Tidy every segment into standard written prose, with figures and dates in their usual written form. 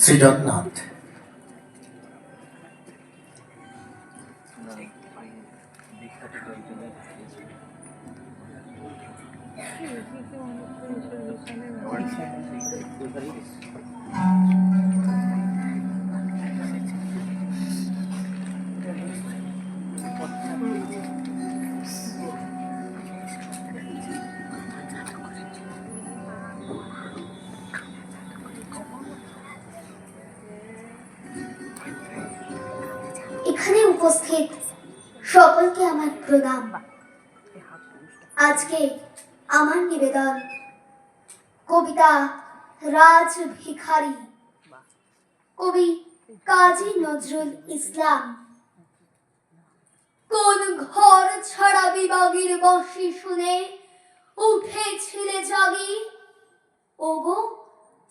শ্রীজগন্নাথ। এখানে উপস্থিত সকলকে আমার প্রণাম। আজকে আমার নিবেদন কবিতা রাজ ভিখারি, কবি কাজী নজরুল ইসলাম। কোন ঘর ছাড়া বিভাগীর বর্ষি শুনে উঠেছিলে জাগি, ওগো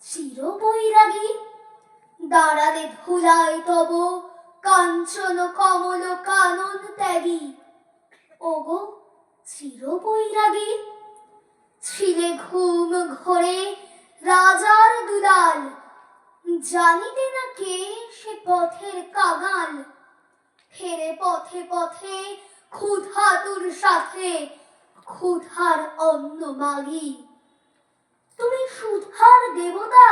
চির বৈরাগী। দাঁড়ালে ধুলায় তব কাঞ্চন কমল কানন ত্যাগী, ওগো চির বৈরাগী। ছিলে ঘুম ঘোরে রাজার দুলাল, জানিতে না কে সে পথের কাঙাল। ফেরে পথে পথে ক্ষুধাতুর সাথে ক্ষুধার অন্ন মাগি। তুমি সুধার দেবতা,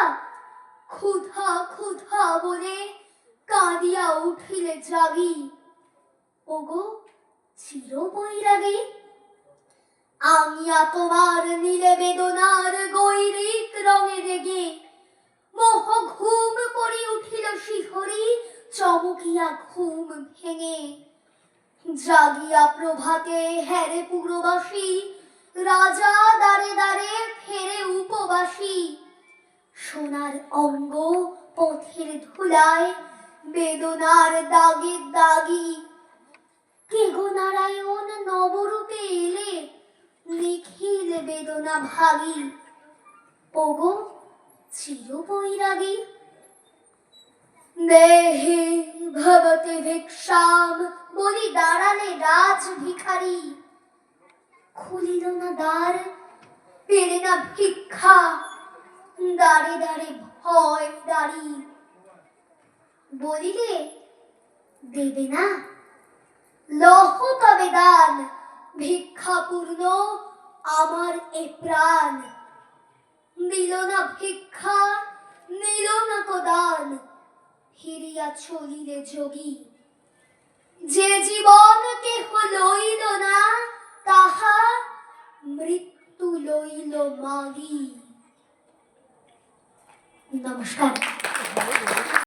ক্ষুধা ক্ষুধা বলে কাঁদিয়া উঠিলে জাগি, ওগো চির বৈরাগী। আমিয়া তোমার নীলে বেদনার গৈরিক রঙে রেগে, মোহ ঘুম পড়ি উঠিল শিহরি চমকিয়া ঘুম ভেঙে। জাগিয়া প্রভাতে হেরে পুরবাসী, রাজা দাঁড়ে দাঁড়ে ফেরে উপবাসী। সোনার অঙ্গ পথের ধুলায় বেদনার দাগে দাগি। কে গো নারায়ণ নবরূপে এলে নিখিল বেদনা ভাগি, ওগো চির বৈরাগী। দেহে ভবতে ভিক্ষাম বলি দাঁড়ালে রাজ ভিখারি। খুলিল না দ্বার, পেলে না ভিক্ষা, দাঁড়ে দাঁড়ে ভয় দাঁড়ি। বলিলে দেবে না, লহ তবে দান, ভিক্ষা পূর্ণ আমার এ প্রাণ। দিল না ভিক্ষা, নিল না তো দান, ফিরিয়া চলিলে যোগী। যে জীবন কেহ লইল না, তাহা মৃত্যু লইল মাগি। নমস্কার।